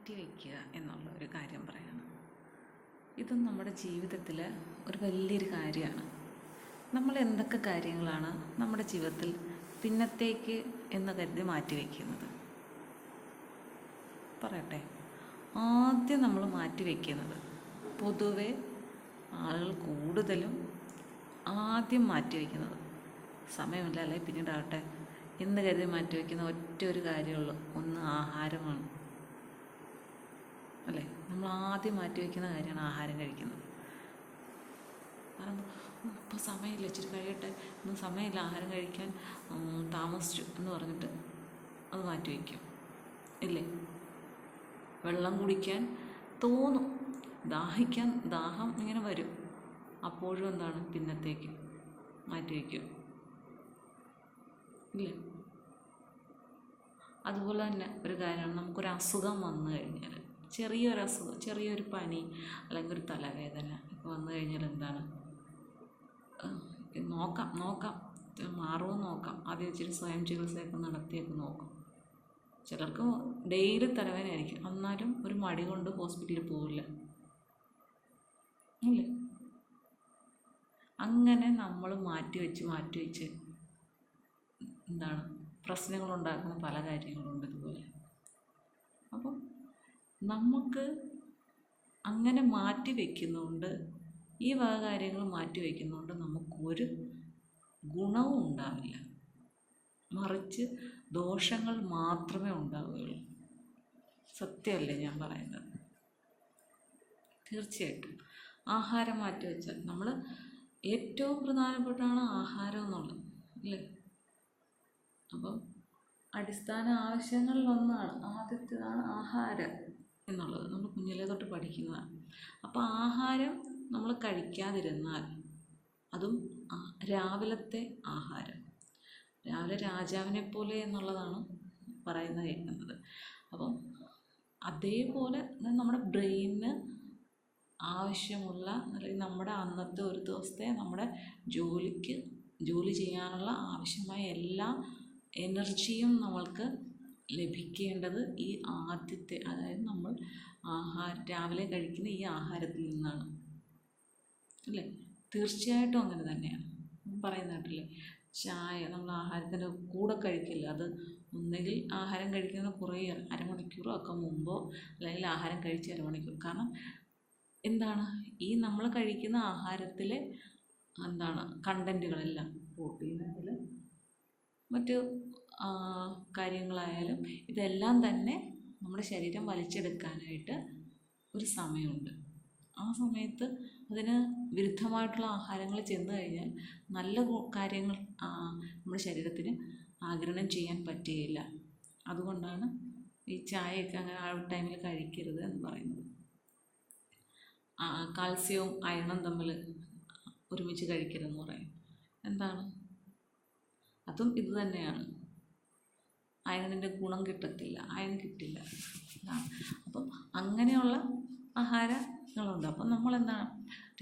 മാറ്റിവെക്കുക എന്നുള്ള ഒരു കാര്യം പറയാണ്. ഇതും നമ്മുടെ ജീവിതത്തിൽ ഒരു വലിയൊരു കാര്യമാണ്. നമ്മൾ എന്തൊക്കെ കാര്യങ്ങളാണ് നമ്മുടെ ജീവിതത്തിൽ പിന്നത്തേക്ക് എന്ന് കരുതി മാറ്റിവെക്കുന്നത്? പറയട്ടെ. ആദ്യം നമ്മൾ മാറ്റിവെക്കുന്നത്, പൊതുവെ ആളുകൾ കൂടുതലും ആദ്യം മാറ്റിവെക്കുന്നത്, സമയമില്ല അല്ലെ പിന്നീടാകട്ടെ എന്ന് കരുതി മാറ്റിവെക്കുന്ന ഒറ്റ ഒരു കാര്യമുള്ളൂ, ഒന്ന് ആഹാരമാണ് അല്ലേ. നമ്മൾ ആദ്യം മാറ്റിവെക്കുന്ന കാര്യമാണ് ആഹാരം കഴിക്കുന്നത്. കാരണം ഇപ്പോൾ സമയമില്ല, ഇച്ചിരി കഴിയട്ടെ, ഇന്ന് സമയമില്ല ആഹാരം കഴിക്കാൻ, താമസിച്ചു എന്ന് പറഞ്ഞിട്ട് അത് മാറ്റിവെക്കും ഇല്ലേ. വെള്ളം കുടിക്കാൻ തോന്നും, ദാഹം ഇങ്ങനെ വരും, അപ്പോഴും എന്താണ്, പിന്നത്തേക്ക് മാറ്റിവെക്കും ഇല്ലേ. അതുപോലെ തന്നെ ഒരു കാര്യമാണ്, നമുക്കൊരു അസുഖം വന്നു കഴിഞ്ഞാൽ, ചെറിയൊരു അസുഖം, ചെറിയൊരു പനി അല്ലെങ്കിൽ ഒരു തലവേദന ഒക്കെ വന്നു കഴിഞ്ഞാൽ എന്താണ്, നോക്കാം മാറുമോ നോക്കാം, ആദ്യം ഇച്ചിരി സ്വയം ചികിത്സയൊക്കെ നടത്തിയൊക്കെ നോക്കാം. ചിലർക്ക് ഡെയിലി തലവേദനയായിരിക്കും, എന്നാലും ഒരു മടി കൊണ്ട് ഹോസ്പിറ്റലിൽ പോവില്ല ഇല്ലേ. അങ്ങനെ നമ്മൾ മാറ്റിവെച്ച് എന്താണ്, പ്രശ്നങ്ങളുണ്ടാക്കുന്ന പല കാര്യങ്ങളുണ്ട് ഇതുപോലെ. അപ്പം നമുക്ക് അങ്ങനെ മാറ്റി വയ്ക്കുന്നതുകൊണ്ട്, ഈ വക കാര്യങ്ങൾ മാറ്റി വയ്ക്കുന്നതുകൊണ്ട് നമുക്കൊരു ഗുണവും ഉണ്ടാവില്ല, മറിച്ച് ദോഷങ്ങൾ മാത്രമേ ഉണ്ടാവുകയുള്ളൂ. സത്യമല്ലേ ഞാൻ പറയുന്നത്? തീർച്ചയായിട്ടും ആഹാരം മാറ്റി വെച്ചാൽ, നമ്മൾ ഏറ്റവും പ്രധാനപ്പെട്ടാണ് ആഹാരം എന്നുള്ളത് അല്ലേ. അപ്പം അടിസ്ഥാന ആവശ്യങ്ങളിലൊന്നാണ്, ആദ്യത്തേതാണ് ആഹാരം എന്നുള്ളത്. നമ്മൾ കുഞ്ഞിലേ തൊട്ട് പഠിക്കുന്നതാണ്. അപ്പോൾ ആഹാരം നമ്മൾ കഴിക്കാതിരുന്നാൽ, അതും രാവിലത്തെ ആഹാരം, രാവിലെ രാജാവിനെ പോലെ എന്നുള്ളതാണ് പറയുന്നത് കേൾക്കുന്നത്. അപ്പം അതേപോലെ നമ്മുടെ ബ്രെയിനിന് ആവശ്യമുള്ള, അല്ലെങ്കിൽ നമ്മുടെ അന്നത്തെ ഒരു ദിവസത്തെ നമ്മുടെ ജോലി ചെയ്യാനുള്ള ആവശ്യമായ എല്ലാ എനർജിയും നമ്മൾക്ക് ലഭിക്കേണ്ടത് ഈ ആദ്യത്തെ, അതായത് നമ്മൾ രാവിലെ കഴിക്കുന്ന ഈ ആഹാരത്തിൽ നിന്നാണ് അല്ലേ. തീർച്ചയായിട്ടും അങ്ങനെ തന്നെയാണ്. പറയുന്നതായിട്ടില്ലേ, ചായ നമ്മൾ ആഹാരത്തിൻ്റെ കൂടെ കഴിക്കില്ല, അത് ഒന്നുകിൽ ആഹാരം കഴിക്കുന്ന കുറേ അരമണിക്കൂറോ ഒക്കെ മുമ്പോ, അല്ലെങ്കിൽ ആഹാരം കഴിച്ച് അരമണിക്കൂർ. കാരണം എന്താണ്, ഈ നമ്മൾ കഴിക്കുന്ന ആഹാരത്തിലെ എന്താണ് കണ്ടൻറ്റുകളെല്ലാം, പ്രോട്ടീനായാലും മറ്റ് കാര്യങ്ങളായാലും ഇതെല്ലാം തന്നെ നമ്മുടെ ശരീരം വലിച്ചെടുക്കാനായിട്ട് ഒരു സമയമുണ്ട്. ആ സമയത്ത് അതിന് വിരുദ്ധമായിട്ടുള്ള ആഹാരങ്ങൾ ചെന്ന് കഴിഞ്ഞാൽ നല്ല കാര്യങ്ങൾ നമ്മുടെ ശരീരത്തിന് ആഗിരണം ചെയ്യാൻ പറ്റുകയില്ല. അതുകൊണ്ടാണ് ഈ ചായയൊക്കെ അങ്ങനെ ആ ടൈമിൽ കഴിക്കരുത് എന്ന് പറയുന്നത്. കാൽസ്യവും അയണും തമ്മിൽ ഒരുമിച്ച് കഴിക്കരുതെന്ന് പറയും. എന്താണ്, അതും ഇത് തന്നെയാണ്. അയണിൻ്റെ ഗുണം കിട്ടത്തില്ല, അയൺ കിട്ടില്ല. അപ്പം അങ്ങനെയുള്ള ആഹാരങ്ങളുണ്ട്. അപ്പം നമ്മളെന്താണ്,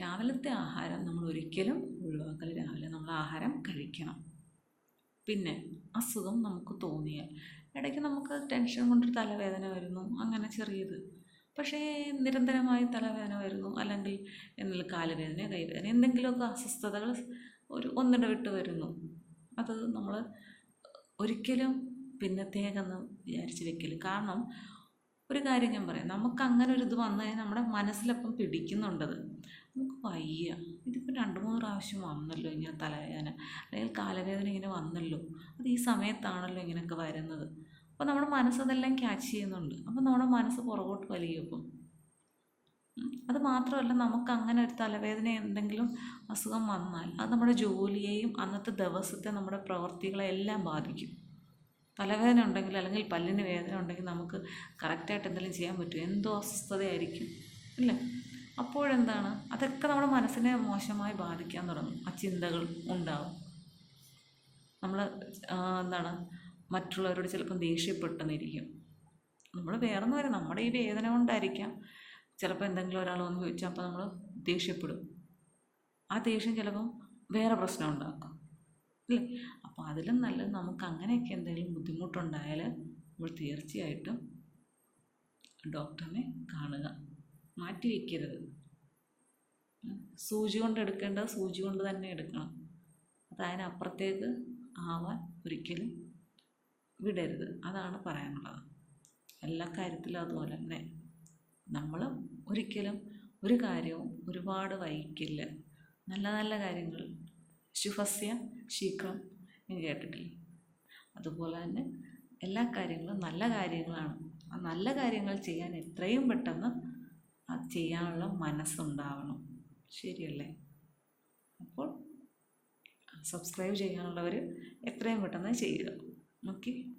രാവിലത്തെ ആഹാരം നമ്മൾ ഒരിക്കലും ഒഴിവാക്കൽ, രാവിലെ നമ്മൾ ആഹാരം കഴിക്കണം. പിന്നെ അസുഖം നമുക്ക് തോന്നിയാൽ, ഇടയ്ക്ക് നമുക്ക് ടെൻഷൻ കൊണ്ട് തലവേദന വരുന്നു, അങ്ങനെ ചെറിയത്, പക്ഷേ നിരന്തരമായി തലവേദന വരുന്നു, അല്ലെങ്കിൽ എന്തെങ്കിലും കാലുവേദന, കൈവേദന, എന്തെങ്കിലുമൊക്കെ അസ്വസ്ഥതകൾ ഒന്നിടവിട്ട് വരുന്നു, അത് നമ്മൾ ഒരിക്കലും പിന്നത്തേക്കെന്ന് വിചാരിച്ച് വെക്കല്. കാരണം ഒരു കാര്യം ഞാൻ പറയാം, നമുക്ക് അങ്ങനെ ഒരു ഇത് വന്നു കഴിഞ്ഞാൽ നമ്മുടെ മനസ്സിലപ്പം പിടിക്കുന്നുണ്ടത്, നമുക്ക് വയ്യ, ഇതിപ്പോൾ 2-3 പ്രാവശ്യം വന്നല്ലോ ഇങ്ങനെ തലവേദന അല്ലെങ്കിൽ കാലുവേദന ഇങ്ങനെ വന്നല്ലോ, അത് ഈ സമയത്താണല്ലോ ഇങ്ങനെയൊക്കെ വരുന്നത്. അപ്പോൾ നമ്മുടെ മനസ്സതെല്ലാം ക്യാച്ച് ചെയ്യുന്നുണ്ട്. അപ്പോൾ നമ്മുടെ മനസ്സ് പുറകോട്ട് വലിയും. അപ്പം അത് മാത്രമല്ല, നമുക്ക് അങ്ങനെ ഒരു തലവേദന, എന്തെങ്കിലും അസുഖം വന്നാൽ അത് നമ്മുടെ ജോലിയെയും അന്നത്തെ ദിവസത്തെ നമ്മുടെ പ്രവൃത്തികളെല്ലാം ബാധിക്കും. തലവേദന ഉണ്ടെങ്കിൽ, അല്ലെങ്കിൽ പല്ലിന് വേദന ഉണ്ടെങ്കിൽ നമുക്ക് കറക്റ്റായിട്ട് എന്തെങ്കിലും ചെയ്യാൻ പറ്റും, എന്തോ അസ്വസ്ഥതയായിരിക്കും അല്ലേ. അപ്പോഴെന്താണ്, അതൊക്കെ നമ്മുടെ മനസ്സിനെ മോശമായി ബാധിക്കാൻ തുടങ്ങും. ആ ചിന്തകൾ ഉണ്ടാവും. നമ്മൾ എന്താണ്, മറ്റുള്ളവരോട് ചിലപ്പം ദേഷ്യപ്പെട്ടെന്നിരിക്കും. നമ്മൾ വേറൊന്നും വരും, നമ്മുടെ ഈ വേദന കൊണ്ടായിരിക്കാം. ചിലപ്പോൾ എന്തെങ്കിലും ഒരാൾ വന്ന് ചോദിച്ചാൽ അപ്പോൾ നമ്മൾ ദേഷ്യപ്പെടും. ആ ദേഷ്യം ചിലപ്പം വേറെ പ്രശ്നം ഉണ്ടാക്കും അല്ലേ. അപ്പോൾ അതിലും നല്ലത്, നമുക്ക് അങ്ങനെയൊക്കെ എന്തെങ്കിലും ബുദ്ധിമുട്ടുണ്ടായാൽ നമ്മൾ തീർച്ചയായിട്ടും ഡോക്ടറിനെ കാണുക. മാറ്റി വയ്ക്കരുത്. സൂചി കൊണ്ട് എടുക്കേണ്ടത് സൂചി കൊണ്ട് തന്നെ എടുക്കണം. അത് അതിനപ്പുറത്തേക്ക് ആവാൻ ഒരിക്കലും വിടരുത്. അതാണ് പറയാനുള്ളത്. എല്ലാ കാര്യത്തിലും അതുപോലെ തന്നെ നമ്മൾ ഒരിക്കലും ഒരു കാര്യവും ഒരുപാട് വൈകിക്കില്ല. നല്ല നല്ല കാര്യങ്ങൾ ശുഭസ്യ ശീഘ്രം എന്ന് കേട്ടിട്ടില്ലേ? അതുപോലെ തന്നെ എല്ലാ കാര്യങ്ങളും നല്ല കാര്യങ്ങളാണ്. ആ നല്ല കാര്യങ്ങൾ ചെയ്യാൻ എത്രയും പെട്ടെന്ന് അത് ചെയ്യാനുള്ള മനസ്സുണ്ടാവണം. ശരിയല്ലേ? അപ്പോൾ സബ്സ്ക്രൈബ് ചെയ്യാനുള്ളവർ എത്രയും പെട്ടെന്ന് ചെയ്യുക. ഓക്കെ.